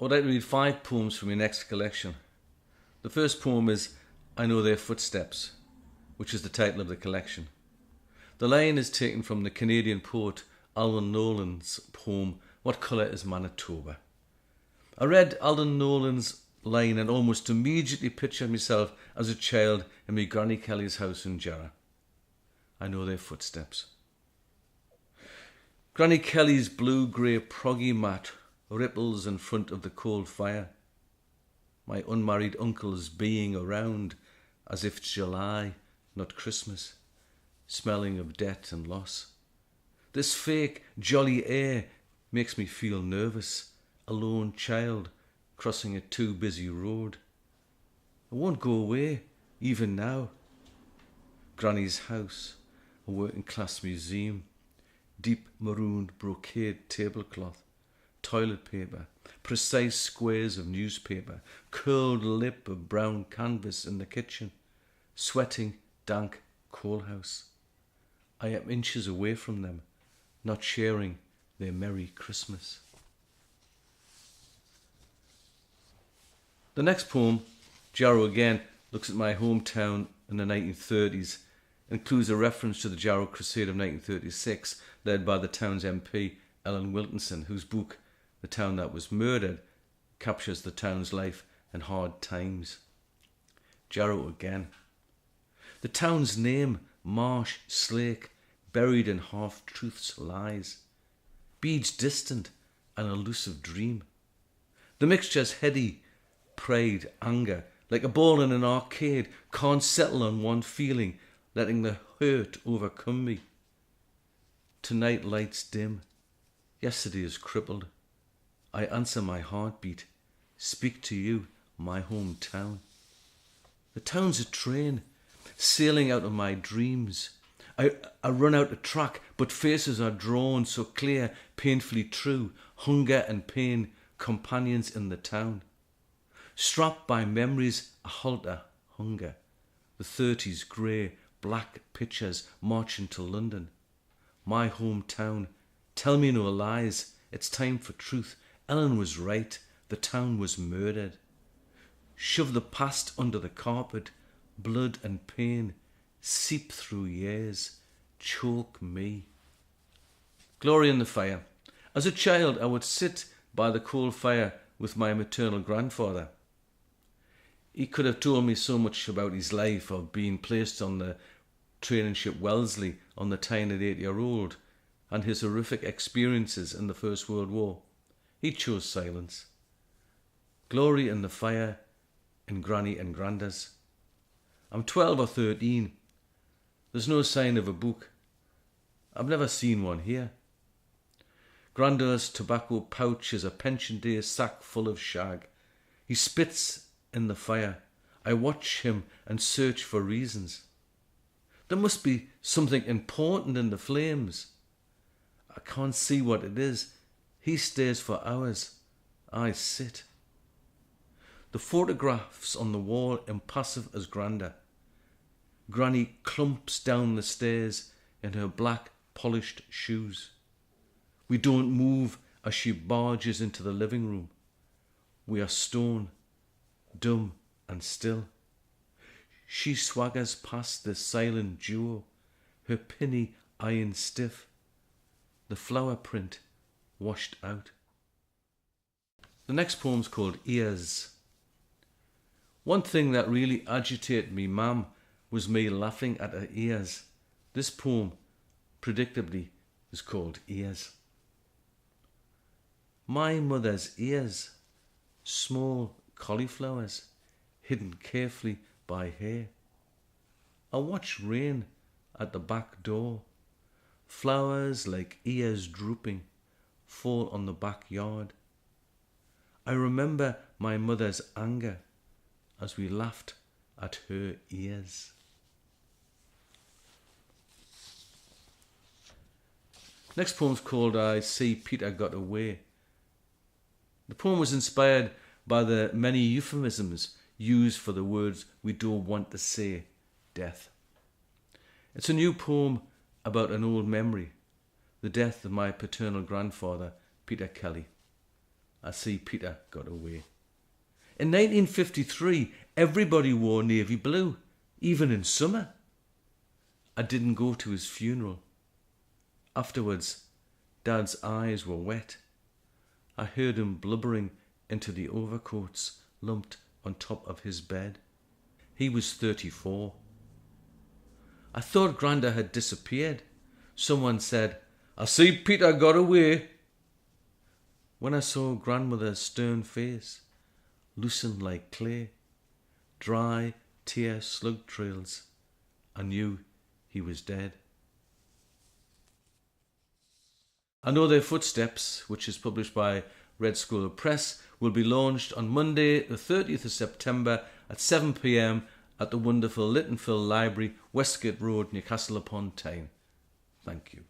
I would like to read 5 poems from my next collection. The first poem is I Know Their Footsteps, which is the title of the collection. The line is taken from the Canadian poet Alden Nolan's poem What Colour is Manitoba? I read Alden Nolan's line and almost immediately pictured myself as a child in my Granny Kelly's house in Jarrah. I know their footsteps. Granny Kelly's blue-grey proggy mat ripples in front of the cold fire. My unmarried uncle's being around as if it's July, not Christmas, smelling of debt and loss. This fake, jolly air makes me feel nervous, a lone child crossing a too busy road. I won't go away, even now. Granny's house, a working class museum, deep maroon brocade tablecloth, toilet paper, precise squares of newspaper, curled lip of brown canvas in the kitchen, sweating, dank coal house. I am inches away from them, not sharing their merry Christmas. The next poem, Jarrow again, looks at my hometown in the 1930s, includes a reference to the Jarrow Crusade of 1936, led by the town's MP, Ellen Wilkinson, whose book, The Town That Was Murdered, captures the town's life and hard times. Jarrow again. The town's name, Marsh Slake, buried in half-truths, lies. Beads distant, an elusive dream. The mixture's heady, pride, anger, like a ball in an arcade, can't settle on one feeling, letting the hurt overcome me. Tonight lights dim. Yesterday is crippled. I answer my heartbeat, speak to you, my hometown. The town's a train, sailing out of my dreams. I run out of track, but faces are drawn so clear, painfully true. Hunger and pain, companions in the town. Strapped by memories, a halter, hunger. The 30s grey, black pictures marching to London. My hometown, tell me no lies, it's time for truth. Ellen was right, the town was murdered. Shove the past under the carpet, blood and pain seep through years, choke me. Glory in the fire. As a child, I would sit by the coal fire with my maternal grandfather. He could have told me so much about his life of being placed on the training ship Wellesley on the Tyne at 8-year-old and his horrific experiences in the First World War. He chose silence. Glory in the fire in Granny and Granda's. I'm 12 or 13. There's no sign of a book. I've never seen one here. Granda's tobacco pouch is a pension day sack full of shag. He spits in the fire. I watch him and search for reasons. There must be something important in the flames. I can't see what it is. He stays for hours. I sit. The photographs on the wall impassive as Granda. Granny clumps down the stairs in her black polished shoes. We don't move as she barges into the living room. We are stone, dumb and still. She swaggers past the silent duo, her pinny iron stiff, the flower print washed out. The next poem's called Ears. One thing that really agitated me, ma'am, was me laughing at her ears. This poem, predictably, is called Ears. My mother's ears, small cauliflowers, hidden carefully by hair. I watch rain at the back door. Flowers like ears drooping fall on the backyard. I remember my mother's anger as we laughed at her ears. Next poem's called I See Peter Got Away. The poem was inspired by the many euphemisms used for the words we don't want to say, death. It's a new poem about an old memory, the death of my paternal grandfather, Peter Kelly. I see Peter got away. In 1953, everybody wore navy blue, even in summer. I didn't go to his funeral. Afterwards, Dad's eyes were wet. I heard him blubbering into the overcoats lumped on top of his bed. He was 34. I thought Granda had disappeared. Someone said, I see Peter got away. When I saw Grandmother's stern face, loosened like clay, dry tear slug trails, I knew he was dead. I Know Their Footsteps, which is published by Red Squirrel Press, will be launched on Monday the 30th of September at 7 p.m. at the wonderful Littonville Library, Westgate Road, Newcastle upon Tyne. Thank you.